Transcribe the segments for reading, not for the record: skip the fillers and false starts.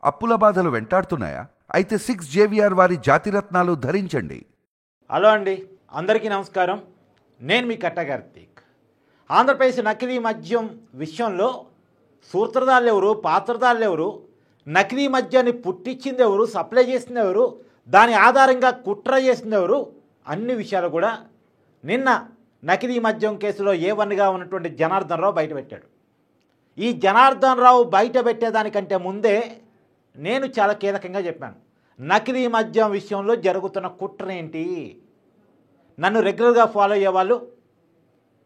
అప్పుల బాధలు వెంటాడుతున్నాయా? అయితే 6 జేవిఆర్ వారి జాతిరత్నాలు ధరించండి. హలో అండి, అందరికీ నమస్కారం. నేను మీ కట్ట కార్తీక్. ఆంధ్రప్రదేశ్ నకిలీ మద్యం విషయంలో సూత్రధారులు ఎవరు, పాత్రధారులు ఎవరు, నకిలీ మద్యాన్ని పుట్టించింది ఎవరు, సప్లై చేసింది ఎవరు, దాని ఆధారంగా కుట్ర చేసింది ఎవరు, అన్ని విషయాలు కూడా నిన్న నకిలీ మద్యం కేసులో A1గా ఉన్నటువంటి జనార్దన్ రావు బయటపెట్టాడు. ఈ జనార్దన్ రావు బయట పెట్టేదానికంటే ముందే నేను చాలా కీలకంగా చెప్పాను, నకిలీ మద్యం విషయంలో జరుగుతున్న కుట్ర ఏంటి. నన్ను రెగ్యులర్గా ఫాలో అయ్యేవాళ్ళు,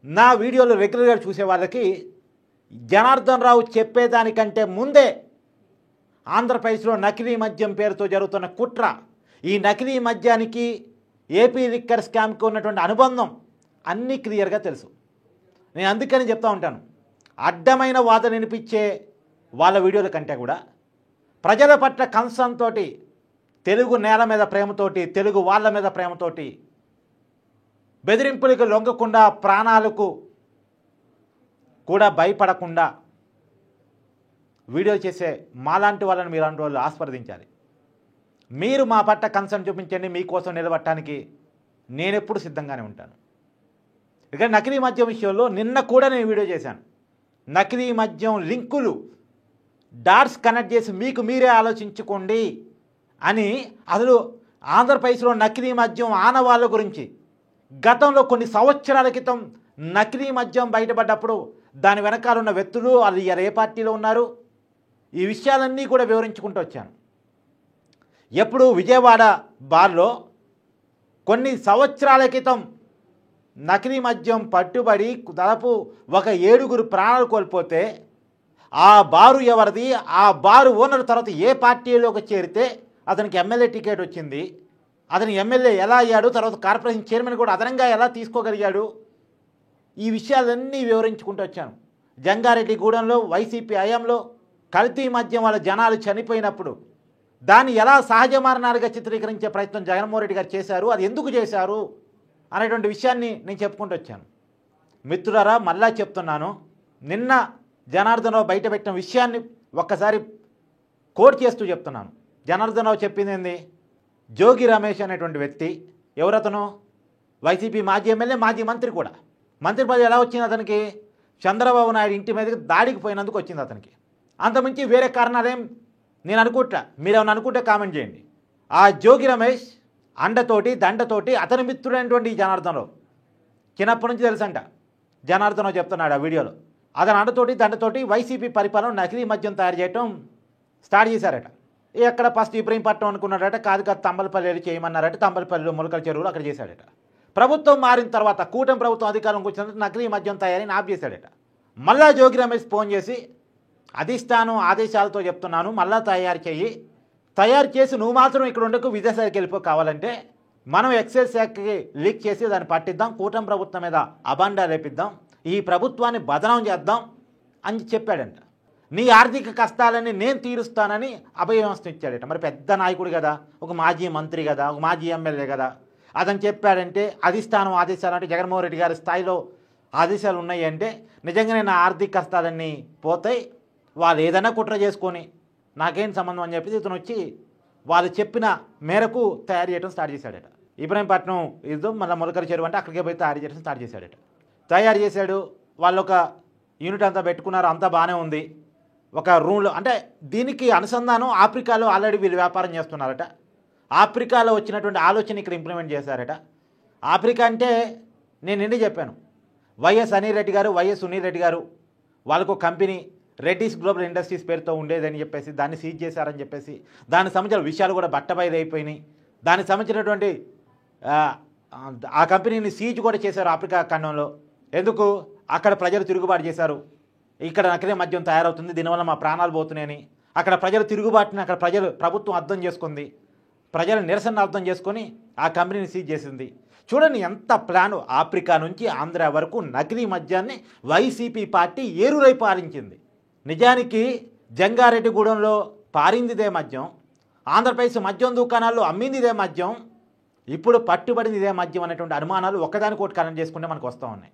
నా వీడియోలు రెగ్యులర్గా చూసే వాళ్ళకి జనార్దన్ రావు చెప్పేదానికంటే ముందే ఆంధ్రప్రదేశ్లో నకిలీ మద్యం పేరుతో జరుగుతున్న కుట్ర, ఈ నకిలీ మద్యానికి ఏపీ లిక్కర్ స్కామ్కి ఉన్నటువంటి అనుబంధం అన్నీ క్లియర్గా తెలుసు. నేను అందుకని చెప్తా ఉంటాను, అడ్డమైన వాదన వినిపించే వాళ్ళ వీడియోల కంటే కూడా ప్రజల పట్ల కన్సర్న్ తోటి, తెలుగు నేల మీద ప్రేమతోటి, తెలుగు వాళ్ళ మీద ప్రేమతోటి, బెదిరింపులకు లొంగకుండా, ప్రాణాలకు కూడా భయపడకుండా వీడియో చేసే మాలాంటి వాళ్ళని మీలాంటి వాళ్ళు ఆస్వాదించాలి. మీరు మా పట్ల కన్సర్న్ చూపించండి, మీకోసం నిలబడటానికి నేను ఎప్పుడు సిద్ధంగానే ఉంటాను. ఇక నకిలీ మద్యం విషయంలో నిన్న కూడా నేను వీడియో చేశాను. నకిలీ మద్యం లింకులు డాట్స్ కనెక్ట్ చేసి మీకు మీరే ఆలోచించుకోండి అని, అసలు ఆంధ్రప్రదేశ్లో నకిలీ మద్యం ఆనవాళ్ళ గురించి గతంలో కొన్ని సంవత్సరాల క్రితం నకిలీ మద్యం బయటపడ్డప్పుడు దాని వెనకాల ఉన్న వ్యక్తులు, వాళ్ళు ఏ పార్టీలో ఉన్నారు, ఈ విషయాలన్నీ కూడా వివరించుకుంటూ వచ్చాను. ఎప్పుడు విజయవాడ బార్లో కొన్ని సంవత్సరాల క్రితం నకిలీ మద్యం పట్టుబడి దాదాపు ఒక 7 ప్రాణాలు కోల్పోతే, ఆ బారు ఎవరిది, ఆ బారు ఓనర్ తర్వాత ఏ పార్టీలోకి చేరితే అతనికి ఎమ్మెల్యే టికెట్ వచ్చింది, అతని ఎమ్మెల్యే ఎలా అయ్యాడు, తర్వాత కార్పొరేషన్ చైర్మన్ కూడా అదనంగా ఎలా తీసుకోగలిగాడు, ఈ విషయాలన్నీ వివరించుకుంటూ వచ్చాను. జంగారెడ్డిగూడెంలో వైసీపీ హయాంలో కల్తీ మద్యం వల్ల జనాలు చనిపోయినప్పుడు దాన్ని ఎలా సహజ మరణాలుగా చిత్రీకరించే ప్రయత్నం జగన్మోహన్ రెడ్డి గారు చేశారు, అది ఎందుకు చేశారు అనేటువంటి విషయాన్ని నేను చెప్పుకుంటూ వచ్చాను. మిత్రులారా, మళ్ళా చెప్తున్నాను, నిన్న జనార్దన్ రావు బయటపెట్టిన విషయాన్ని ఒక్కసారి కోట్ చేస్తూ చెప్తున్నాను. జనార్దన్ రావు చెప్పింది ఏంది, జోగి రమేష్ అనేటువంటి వ్యక్తి, ఎవరతను వైసీపీ మాజీ ఎమ్మెల్యే, మాజీ మంత్రి కూడా. మంత్రి పదవి ఎలా వచ్చింది అతనికి, చంద్రబాబు నాయుడు ఇంటి మీదకి దాడికి పోయినందుకు వచ్చింది అతనికి. అంతమించి వేరే కారణాలేం నేను అనుకుంటా, మీరేమైనా అనుకుంటే కామెంట్ చేయండి. ఆ జోగి రమేష్ అండతోటి దండతోటి అతని మిత్రుడైనటువంటి జనార్దన్ రావు చిన్నప్పటి నుంచి తెలుసంట. జనార్దన్ రావు చెప్తున్నాడు ఆ వీడియోలో, అతని అండతోటి దండతోటి వైసీపీ పరిపాలన నకిలీ మద్యం తయారు చేయటం స్టార్ట్ చేశారట. ఎక్కడ ఫస్ట్ ఇబ్రహీంపట్నం అనుకున్నారట, కాదు తంబలపల్లి వెళ్ళి చేయమన్నారట, తంబలపల్లిలో మొలకల చెరువులు అక్కడ చేశాడట. ప్రభుత్వం మారిన తర్వాత కూటమి ప్రభుత్వం అధికారంలోకి వచ్చినందుకు నకిలీ మద్యం తయారీని ఆఫ్ చేశాడట. మళ్ళా జోగి రమేష్ ఫోన్ చేసి, అధిష్టానం ఆదేశాలతో చెప్తున్నాను, మళ్ళా తయారు చేసి నువ్వు మాత్రం ఇక్కడ ఉండకు, విదేశాలకు వెళ్ళిపో, కావాలంటే మనం ఎక్సైజ్ శాఖకి లీక్ చేసి దాన్ని పట్టిద్దాం, కూటమి ప్రభుత్వం మీద అబాండా లేపిద్దాం, ఈ ప్రభుత్వాన్ని బదనాం చేద్దాం అని చెప్పాడంట. నీ ఆర్థిక కష్టాలని నేను తీరుస్తానని అభయవ్యవస్థ ఇచ్చాడట. మరి పెద్ద నాయకుడు కదా, ఒక మాజీ మంత్రి కదా, ఒక మాజీ ఎమ్మెల్యే కదా, అతను చెప్పాడంటే అధిష్టానం ఆదేశాలు అంటే జగన్మోహన్ రెడ్డి గారి స్థాయిలో ఆదేశాలు ఉన్నాయి అంటే నిజంగానే నా ఆర్థిక కష్టాలన్నీ పోతాయి, వాళ్ళు ఏదైనా కుట్ర చేసుకొని నాకేం సంబంధం అని చెప్పేసి ఇతను వచ్చి వాళ్ళు చెప్పిన మేరకు తయారు చేయడం స్టార్ట్ చేశాడట. ఇబ్రహీంపట్నం ఇదో మళ్ళీ మొలకల చెరువు అంటే అక్కడికే పోయి తయారు చేయడం స్టార్ట్ చేశాడట. తయారు చేశాడు, వాళ్ళు ఒక యూనిట్ అంతా పెట్టుకున్నారు, అంతా బాగానే ఉంది. ఒక రూమ్లో అంటే దీనికి అనుసంధానం ఆఫ్రికాలో ఆల్రెడీ వీళ్ళు వ్యాపారం చేస్తున్నారట. ఆఫ్రికాలో వచ్చినటువంటి ఆలోచన ఇక్కడ ఇంప్లిమెంట్ చేశారట. ఆఫ్రికా అంటే నేను నిన్నే చెప్పాను, వైఎస్ అనిల్ రెడ్డి గారు, వైఎస్ సునీల్ రెడ్డి గారు వాళ్ళకు కంపెనీ రెడ్డిస్ గ్లోబల్ ఇండస్ట్రీస్ పేరుతో ఉండేదని చెప్పేసి దాన్ని సీజ్ చేశారని చెప్పేసి దానికి సంబంధించిన విషయాలు కూడా బట్టబయలైపోయినాయి. దానికి సంబంధించినటువంటి ఆ కంపెనీని సీజ్ కూడా చేశారు ఆఫ్రికా ఖండంలో. ఎందుకు, అక్కడ ప్రజలు తిరుగుబాటు చేశారు, ఇక్కడ నకిలీ మద్యం తయారవుతుంది, దీనివల్ల మా ప్రాణాలు పోతున్నాయని అక్కడ ప్రజలు తిరుగుబాటుని అక్కడ ప్రభుత్వం అర్థం చేసుకుంది, ప్రజల నిరసన అర్థం చేసుకొని ఆ కంపెనీని సీజ్ చేసింది. చూడండి ఎంత ప్లాను, ఆఫ్రికా నుంచి ఆంధ్ర వరకు నకిలీ మద్యాన్ని వైసీపీ పార్టీ ఏరులై పాలించింది. నిజానికి జంగారెడ్డిగూడెంలో పారిందిదే మద్యం, ఆంధ్రప్రదేశ్ మద్యం దుకాణాల్లో అమ్మింది ఇదే మద్యం, ఇప్పుడు పట్టుబడింది ఇదే మద్యం అనేటువంటి అనుమానాలు ఒకదానికొకటి కనెక్ట్ చేసుకుంటే మనకు వస్తూ ఉన్నాయి.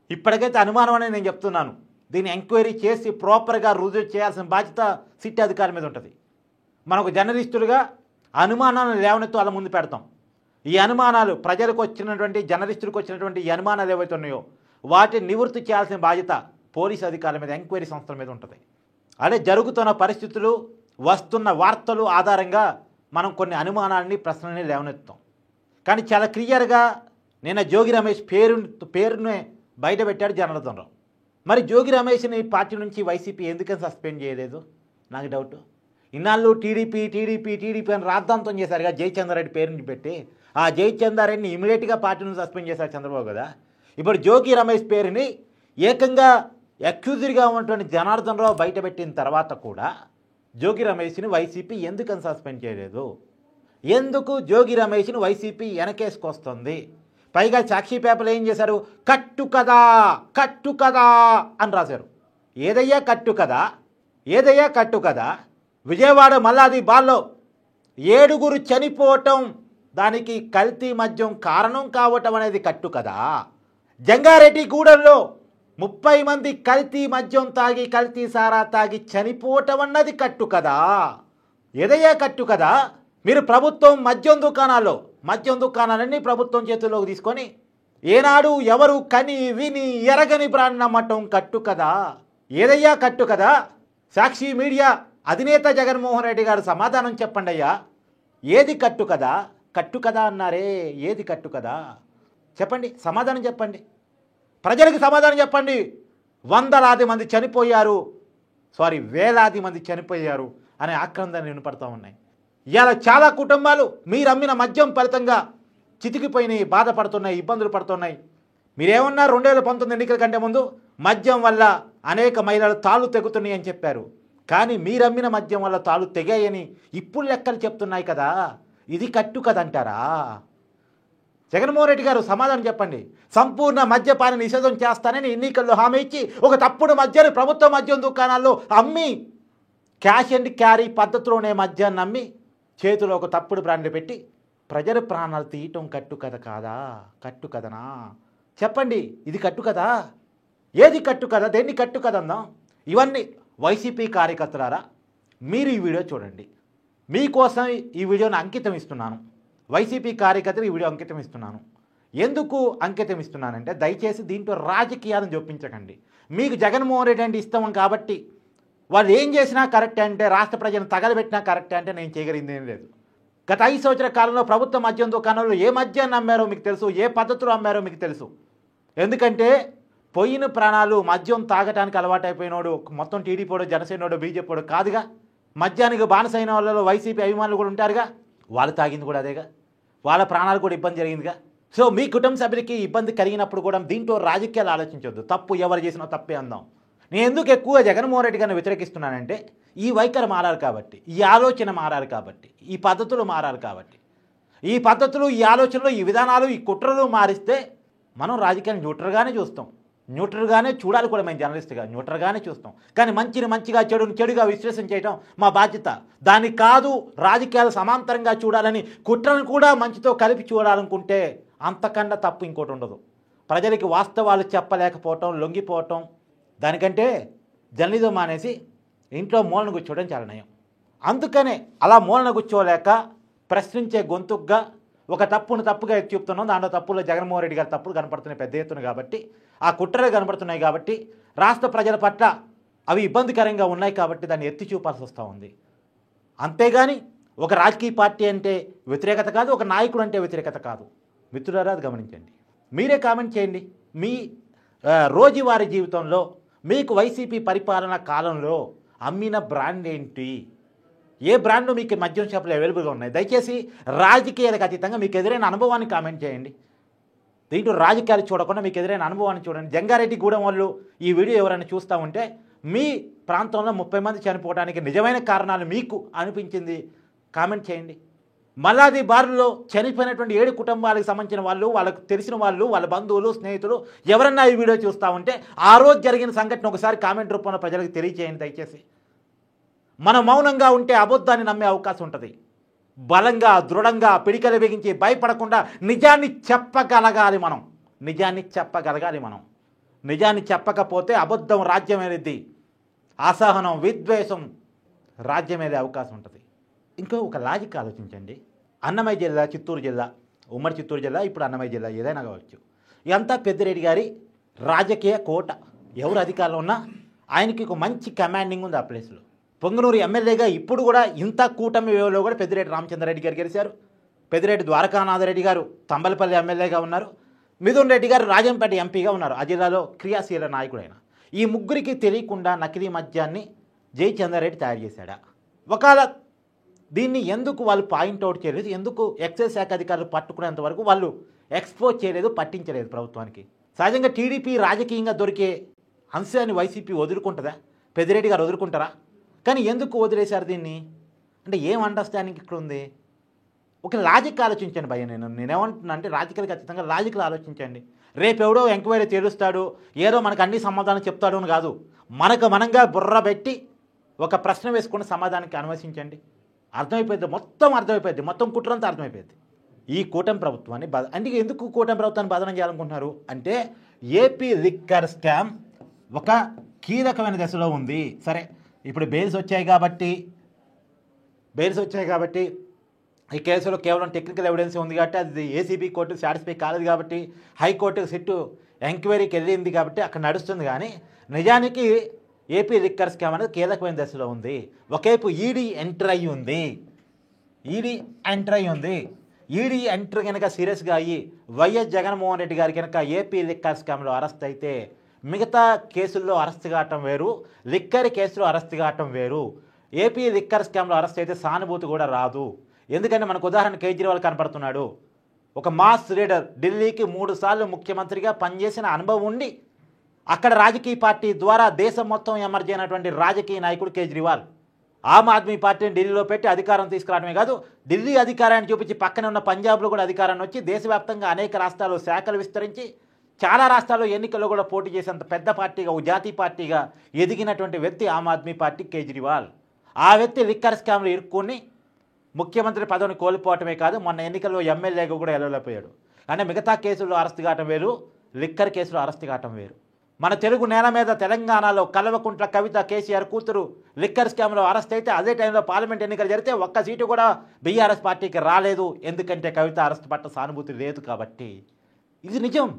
ఇప్పటికైతే అనుమానం అనేది నేను చెప్తున్నాను, దీన్ని ఎంక్వైరీ చేసి ప్రాపర్గా రుజువు చేయాల్సిన బాధ్యత సిట్ అధికారి మీద ఉంటుంది. మనకు జర్నలిస్టులుగా అనుమానాలను లేవనెత్తు వాళ్ళ ముందు పెడతాం. ఈ అనుమానాలు ప్రజలకు వచ్చినటువంటి జర్నలిస్టులకు వచ్చినటువంటి ఈ అనుమానాలు ఏవైతే ఉన్నాయో వాటిని నివృత్తి చేయాల్సిన బాధ్యత పోలీసు అధికారుల మీద, ఎంక్వైరీ సంస్థల మీద ఉంటుంది. అదే జరుగుతున్న పరిస్థితులు, వస్తున్న వార్తలు ఆధారంగా మనం కొన్ని అనుమానాలని, ప్రశ్నల్ని లేవనెత్తాం. కానీ చాలా క్లియర్గా నిన్న జోగి రమేష్ పేరునే బయట పెట్టాడు జనార్దన్ రావు. మరి జోగి రమేష్ని పార్టీ నుంచి వైసీపీ ఎందుకని సస్పెండ్ చేయలేదు నాకు డౌట్. ఇన్నాళ్ళు టీడీపీ అని రాద్ధాంతం చేశారుగా జయచంద్రారెడ్డి పేరుని పెట్టి. ఆ జయచంద్రారెడ్డిని ఇమీడియట్గా పార్టీ నుంచి సస్పెండ్ చేశారు చంద్రబాబు కదా. ఇప్పుడు జోగి రమేష్ పేరుని ఏకంగా అక్యూజ్డ్గా ఉన్నటువంటి జనార్దన్ రావు బయట పెట్టిన తర్వాత కూడా జోగి రమేష్ని వైసీపీ ఎందుకని సస్పెండ్ చేయలేదు? ఎందుకు జోగి రమేష్ని వైసీపీ వెనకేసుకొస్తుంది? పైగా సాక్షి పేపర్లు ఏం చేశారు? కట్టు కదా అని రాశారు. ఏదయ్యా కట్టు కదా? విజయవాడ మల్లాది బాల్లో 7 చనిపోవటం, దానికి కల్తీ మద్యం కారణం కావటం అనేది కట్టు కదా. జంగారెడ్డిగూడెంలో 30 మంది కల్తీ మద్యం తాగి, కల్తీ సారా తాగి చనిపోవటం అన్నది కట్టు కదా. ఏదయ్యా కట్టు కదా? మీరు ప్రభుత్వం మద్యం దుకాణాలన్నీ ప్రభుత్వం చేతుల్లోకి తీసుకొని ఏనాడు ఎవరు కని విని ఎరగని బ్రాండ్ నమ్మటం కట్టు కదా. ఏదయ్యా కట్టు కదా? సాక్షి మీడియా అధినేత జగన్మోహన్ రెడ్డి గారు సమాధానం చెప్పండి అయ్యా. ఏది కట్టు కదా? కట్టు కదా అన్నారే, ఏది కట్టు కదా? చెప్పండి, సమాధానం చెప్పండి, ప్రజలకు సమాధానం చెప్పండి. వేలాది మంది చనిపోయారు అనే ఆక్రందనలు వినపడతా ఉన్నాయి. ఇవాళ చాలా కుటుంబాలు మీరు అమ్మిన మద్యం ఫలితంగా చితికిపోయినాయి, బాధపడుతున్నాయి, ఇబ్బందులు పడుతున్నాయి. మీరేమన్నా 2019 ఎన్నికల కంటే ముందు మద్యం వల్ల అనేక మహిళలు తాళ్ళు తెగుతున్నాయి అని చెప్పారు. కానీ మీరమ్మిన మద్యం వల్ల తాళ్ళు తెగాయని ఇప్పుడు లెక్కలు చెప్తున్నాయి కదా. ఇది కట్టు కదంటారా? జగన్మోహన్ రెడ్డి గారు సమాధానం చెప్పండి. సంపూర్ణ మద్యపాన నిషేధం చేస్తానని ఎన్నికల్లో హామీ ఇచ్చి ఒక తప్పుడు మద్యాన్ని ప్రభుత్వ మద్యం దుకాణాల్లో అమ్మి, క్యాష్ అండ్ క్యారీ పద్ధతిలోనే మద్యాన్ని అమ్మి చేతిలో ఒక తప్పుడు బ్రాండ్ పెట్టి ప్రజల ప్రాణాలు తీయటం కట్టు కథ కాదా? కట్టు కథనా? చెప్పండి, ఇది కట్టు కదా? ఏది కట్టు కదా? దేన్ని కట్టు కదందాం? ఇవన్నీ వైసీపీ కార్యకర్తలారా, మీరు ఈ వీడియో చూడండి. మీకోసం ఈ వీడియోని అంకితం ఇస్తున్నాను. వైసీపీ కార్యకర్తలు ఈ వీడియో అంకితం ఇస్తున్నాను. ఎందుకు అంకితం ఇస్తున్నానంటే, దయచేసి దీంట్లో రాజకీయాలను జొప్పించకండి. మీకు జగన్మోహన్ రెడ్డి అంటే ఇష్టం కాబట్టి వాళ్ళు ఏం చేసినా కరెక్టే అంటే, రాష్ట్ర ప్రజలను తగలబెట్టినా కరెక్టే అంటే నేను చేయగలిగింది ఏం లేదు. గత 5 సంవత్సరాల కాలంలో ప్రభుత్వ మద్యం దుకాణంలో ఏ మద్యాన్ని అమ్మారో మీకు తెలుసు, ఏ పద్ధతిలో అమ్మారో మీకు తెలుసు. ఎందుకంటే పోయిన ప్రాణాలు మద్యం తాగటానికి అలవాటైపోయినోడు మొత్తం టీడీపీడో, జనసేనోడో, బీజేపీడో కాదుగా. మద్యానికి బానిసైన వాళ్ళలో వైసీపీ అభిమానులు కూడా ఉంటారుగా. వాళ్ళు తాగింది కూడా అదేగా. వాళ్ళ ప్రాణాలు కూడా ఇబ్బంది జరిగిందిగా. సో మీ కుటుంబ సభ్యులకి ఇబ్బంది కలిగినప్పుడు కూడా దీంట్లో రాజకీయాలు ఆలోచించొద్దు. తప్పు ఎవరు చేసినా తప్పే అందాం. నేను ఎందుకు ఎక్కువగా జగన్మోహన్ రెడ్డి గారిని వ్యతిరేకిస్తున్నానంటే, ఈ వైఖరి మారాలి కాబట్టి, ఈ ఆలోచన మారాలి కాబట్టి, ఈ పద్ధతులు మారాలి కాబట్టి. ఈ పద్ధతులు, ఈ ఆలోచనలు, ఈ విధానాలు, ఈ కుట్రలు మారిస్తే మనం రాజకీయాన్ని న్యూట్రల్గానే చూస్తాం. న్యూట్రల్గానే చూడాలి కూడా. మేము జర్నలిస్ట్గా న్యూట్రల్గానే చూస్తాం. కానీ మంచిని మంచిగా, చెడుని చెడుగా విశ్లేషణ చేయడం మా బాధ్యత. దానికి కాదు రాజకీయాలు సమాంతరంగా చూడాలని, కుట్రను కూడా మంచితో కలిపి చూడాలనుకుంటే అంతకన్నా తప్పు ఇంకోటి ఉండదు. ప్రజలకి వాస్తవాలు చెప్పలేకపోవటం, లొంగిపోవటం, దానికంటే జర్నలిజం మానేసి ఇంట్లో మూలన కూర్చోవడం చాలా నయం. అందుకనే అలా మూలన కూర్చోలేక ప్రశ్నించే గొంతుగ్గా ఒక తప్పును తప్పుగా ఎత్తి చూపుతున్నాం. దాంట్లో తప్పుల్లో జగన్మోహన్ రెడ్డి గారి తప్పులు కనపడుతున్నాయి పెద్ద ఎత్తున కాబట్టి, ఆ కుట్రలు కనపడుతున్నాయి కాబట్టి, రాష్ట్ర ప్రజల పట్ల అవి ఇబ్బందికరంగా ఉన్నాయి కాబట్టి దాన్ని ఎత్తి చూపాల్సి వస్తూ ఉంది. అంతేగాని ఒక రాజకీయ పార్టీ అంటే వ్యతిరేకత కాదు, ఒక నాయకుడు అంటే వ్యతిరేకత కాదు. మిత్రులారా, అది గమనించండి. మీరే కామెంట్ చేయండి. మీ రోజువారీ జీవితంలో మీకు వైసీపీ పరిపాలన కాలంలో అమ్మిన బ్రాండ్ ఏంటి? ఏ బ్రాండ్ మీకు మద్యం షాపులు అవైలబుల్గా ఉన్నాయి? దయచేసి రాజకీయాలకు అతీతంగా మీకు ఎదురైన అనుభవాన్ని కామెంట్ చేయండి. దీంట్లో రాజకీయాలు చూడకుండా మీకు ఎదురైన అనుభవాన్ని చూడండి. జంగారెడ్డిగూడెం వాళ్ళు ఈ వీడియో ఎవరైనా చూస్తూ ఉంటే, మీ ప్రాంతంలో 30 మంది చనిపోవడానికి నిజమైన కారణాలు మీకు అనిపించింది కామెంట్ చేయండి. మల్లాది బారులో చనిపోయినటువంటి 7 కుటుంబాలకు సంబంధించిన వాళ్ళు, వాళ్ళకు తెలిసిన వాళ్ళు, వాళ్ళ బంధువులు, స్నేహితులు ఎవరన్నా ఈ వీడియో చూస్తూ ఉంటే ఆ రోజు జరిగిన సంఘటన ఒకసారి కామెంట్ రూపంలో ప్రజలకు తెలియజేయండి దయచేసి. మనం మౌనంగా ఉంటే అబద్ధాన్ని నమ్మే అవకాశం ఉంటుంది. బలంగా, దృఢంగా, పిడికలు బిగించి భయపడకుండా నిజాన్ని చెప్పగలగాలి మనం. నిజాన్ని చెప్పకపోతే అబద్ధం రాజ్యమేది, అసహనం, విద్వేషం రాజ్యమేదే అవకాశం ఉంటుంది. ఇంకో ఒక లాజిక్ ఆలోచించండి. అన్నమయ్య జిల్లా, చిత్తూరు జిల్లా, ఉమ్మడి చిత్తూరు జిల్లా, ఇప్పుడు అన్నమయ్య జిల్లా ఏదైనా కావచ్చు, ఇదంతా పెద్దిరెడ్డి గారి రాజకీయ కోట. ఎవరు అధికారంలో ఉన్నా ఆయనకి ఒక మంచి కమాండింగ్ ఉంది ఆ ప్లేస్లో. పొంగనూరు ఎమ్మెల్యేగా ఇప్పుడు కూడా ఇంత కూటమి వేలో కూడా పెద్దిరెడ్డి రామచంద్రారెడ్డి గారు గెలిచారు. పెద్దిరెడ్డి ద్వారకానాథరెడ్డి గారు తంబలపల్లి ఎమ్మెల్యేగా ఉన్నారు. మిథున్ రెడ్డి గారు రాజంపేట ఎంపీగా ఉన్నారు. ఆ జిల్లాలో క్రియాశీల నాయకుడైన. ఈ ముగ్గురికి తెలియకుండా నకిలీ మద్యాన్ని జయచంద్రారెడ్డి తయారు చేశాడా? ఒకవేళ దీన్ని ఎందుకు వాళ్ళు పాయింట్అవుట్ చేయలేదు, ఎందుకు ఎక్సైజ్ శాఖ అధికారులు పట్టుకునేంత వరకు వాళ్ళు ఎక్స్పోజ్ చేయలేదు, పట్టించలేదు ప్రభుత్వానికి? సహజంగా టీడీపీ రాజకీయంగా దొరికే అంశాన్ని వైసీపీ వదులుకుంటుందా? పెద్దిరెడ్డి గారు వదులుకుంటారా? కానీ ఎందుకు వదిలేశారు దీన్ని? అంటే ఏం అండర్స్టాండింగ్ ఇక్కడ ఉంది? ఒక లాజిక్ ఆలోచించండి భయ్య. నేనేమంటున్నా అంటే రాజకీయాలు ఖచ్చితంగా లాజిక్లు ఆలోచించండి. రేపు ఎవడో ఎంక్వైరీ తెలుస్తాడు, ఏదో మనకు అన్ని సమాధానం చెప్తాడు అని కాదు. మనకు మనంగా బుర్ర పెట్టి ఒక ప్రశ్న వేసుకుని సమాధానానికి అన్వేషించండి. అర్థమైపోయింది, మొత్తం అర్థమైపోయింది, మొత్తం కుట్రంతా అర్థమైపోయింది. ఈ కూటమి ప్రభుత్వాన్ని అంటే ఎందుకు కూటమి ప్రభుత్వాన్ని బదనం చేయాలనుకుంటున్నారు అంటే ఏపీ లిక్కర్ స్కామ్ ఒక కీలకమైన దశలో ఉంది. సరే, ఇప్పుడు బెయిల్స్ వచ్చాయి కాబట్టి ఈ కేసులో కేవలం టెక్నికల్ ఎవిడెన్స్ ఉంది కాబట్టి అది ఏసీబీ కోర్టు సాటిస్ఫై కాలేదు కాబట్టి హైకోర్టు సిట్టు ఎంక్వైరీకి వెళ్ళింది కాబట్టి అక్కడ నడుస్తుంది. కానీ నిజానికి ఏపీ లిక్కర్ స్కామ్ అనేది కీలకమైన దశలో ఉంది. ఒకవైపు ఈడీ ఎంటర్ అయ్యి ఉంది. ఈడీ ఎంటర్ కనుక సీరియస్గా అయ్యి వైఎస్ జగన్మోహన్ రెడ్డి గారి కనుక ఏపీ లిక్కర్ స్కామ్లో అరెస్ట్ అయితే మిగతా కేసుల్లో అరెస్ట్ కావటం వేరు, లిక్కర్ కేసులో అరెస్ట్ కావటం వేరు. ఏపీ లిక్కర్ స్కామ్లో అరెస్ట్ అయితే సానుభూతి కూడా రాదు. ఎందుకంటే మనకు ఉదాహరణ కేజ్రీవాల్ కనపడుతున్నాడు. ఒక మాస్ లీడర్, ఢిల్లీకి 3 సార్లు ముఖ్యమంత్రిగా పనిచేసిన అనుభవం ఉండి అక్కడ రాజకీయ పార్టీ ద్వారా దేశం మొత్తం ఎమర్జ్ అయినటువంటి రాజకీయ నాయకుడు కేజ్రీవాల్. ఆమ్ ఆద్మీ పార్టీని ఢిల్లీలో పెట్టి అధికారం తీసుకురావడమే కాదు, ఢిల్లీ అధికారాన్ని చూపించి పక్కనే ఉన్న పంజాబ్లో కూడా అధికారాన్ని వచ్చి దేశవ్యాప్తంగా అనేక రాష్ట్రాల్లో శాఖలు విస్తరించి చాలా రాష్ట్రాల్లో ఎన్నికల్లో కూడా పోటీ చేసేంత పెద్ద పార్టీగా, ఓ జాతీయ పార్టీగా ఎదిగినటువంటి వ్యక్తి ఆమ్ ఆద్మీ పార్టీ కేజ్రీవాల్. ఆ వ్యక్తి లిక్కర్ స్కామ్లో ఇరుక్కుని ముఖ్యమంత్రి పదవిని కోల్పోవటమే కాదు, మొన్న ఎన్నికల్లో ఎమ్మెల్యేగా కూడా వెళ్ళలేకపోయాడు. అంటే మిగతా కేసుల్లో అరెస్ట్ కావటం వేరు, లిక్కర్ కేసులో అరెస్ట్ కావటం వేరు. మన తెలుగు నేల మీద తెలంగాణలో కల్వకుంట్ల కవిత, కేసీఆర్ కూతురు లిక్కర్ స్కామ్లో అరెస్ట్ అయితే అదే టైంలో పార్లమెంట్ ఎన్నికలు జరిగితే ఒక్క సీటు కూడా బీఆర్ఎస్ పార్టీకి రాలేదు. ఎందుకంటే కవిత అరెస్ట్ పట్ల సానుభూతి లేదు కాబట్టి. ఇది నిజం.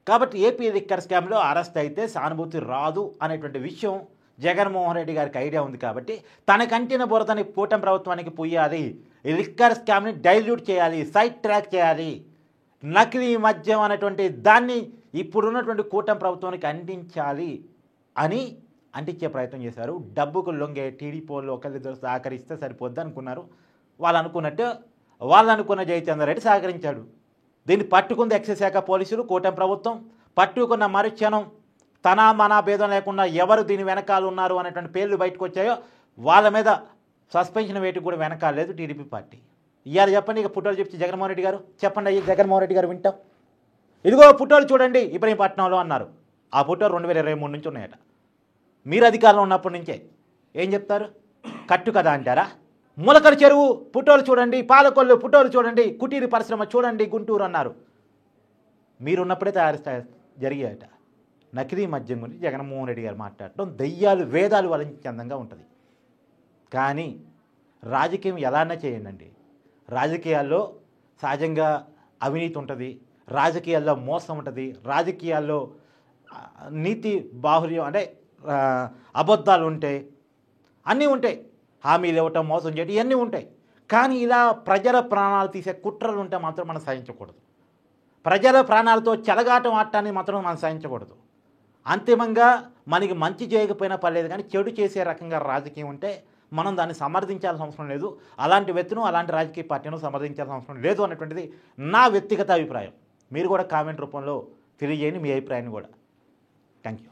కాబట్టి ఏపీ లిక్కర్ స్కామ్లో అరెస్ట్ అయితే సానుభూతి రాదు అనేటువంటి విషయం జగన్మోహన్ రెడ్డి గారికి ఐడియా ఉంది కాబట్టి తనకంటిన బురదని కూటమి ప్రభుత్వానికి పొయ్యాలి. ఈ లిక్కర్ స్కామ్ని డైల్యూట్ చేయాలి, సైడ్ ట్రాక్ చేయాలి. నకిలీ మద్యం అనేటువంటి దాన్ని ఇప్పుడున్నటువంటి కూటమి ప్రభుత్వానికి అందించాలి అని అంటించే ప్రయత్నం చేశారు. డబ్బుకు లొంగే టీడీపీ వాళ్ళు ఒకరిద్దరు సహకరిస్తే సరిపోద్ది అనుకున్నారు. వాళ్ళు అనుకున్న జయచంద్రారెడ్డి సహకరించాడు. దీన్ని పట్టుకుంది ఎక్సైజ్ శాఖ పోలీసులు, కూటమి ప్రభుత్వం. పట్టుకున్న మరుక్షణం తన మన భేదం లేకుండా ఎవరు దీని వెనకాల ఉన్నారు అనేటువంటి పేర్లు బయటకు వచ్చాయో వాళ్ళ మీద సస్పెన్షన్ వేయటం కూడా వెనకాలేదు టీడీపీ పార్టీ. ఇవాళ చెప్పండి, ఇక పుట్టోలు చెప్పి జగన్మోహన్ రెడ్డి గారు చెప్పండి. అయ్యి జగన్మోహన్ రెడ్డి గారు వింటాం. ఇదిగో పుట్టోలు చూడండి ఇబ్రహీంపట్నంలో అన్నారు. ఆ పుట్టోలు 2023 నుంచి ఉన్నాయట. మీరు అధికారంలో ఉన్నప్పటి నుంచే. ఏం చెప్తారు? కట్టు కదా అంటారా? మూలకర చెరువు పుట్టోలు చూడండి, పాలకొల్లు పుట్టోలు చూడండి, కుటీరు పరిశ్రమ చూడండి గుంటూరు అన్నారు. మీరున్నప్పుడే జరిగాయట. నకిలీ మద్యం గురించి జగన్మోహన్ రెడ్డి గారు మాట్లాడటం దెయ్యాలు వేదాలు వలించే అందంగా ఉంటుంది. కానీ రాజకీయం ఎలానే చేయండి. రాజకీయాల్లో సహజంగా అవినీతి ఉంటుంది, రాజకీయాల్లో మోసం ఉంటుంది, రాజకీయాల్లో నీతి బాహుల్యం అంటే అబద్ధాలు ఉంటాయి, అన్నీ ఉంటాయి. హామీలు ఇవ్వటం, మోసం చేయటం ఇవన్నీ ఉంటాయి. కానీ ఇలా ప్రజల ప్రాణాలు తీసే కుట్రలు ఉంటే మాత్రం మనం సహించకూడదు. ప్రజల ప్రాణాలతో చెలగాటం ఆడటాన్ని మాత్రం మనం సహించకూడదు. అంతిమంగా మనకి మంచి చేయకపోయినా పర్లేదు, కానీ చెడు చేసే రకంగా రాజకీయం ఉంటే మనం దాన్ని సమర్థించాల్సిన అవసరం లేదు. అలాంటి వ్యక్తిను, అలాంటి రాజకీయ పార్టీను సమర్థించాల్సిన అవసరం లేదు అనేటువంటిది నా వ్యక్తిగత అభిప్రాయం. మీరు కూడా కామెంట్ రూపంలో తెలియజేయండి మీ అభిప్రాయాన్ని కూడా. Thank you.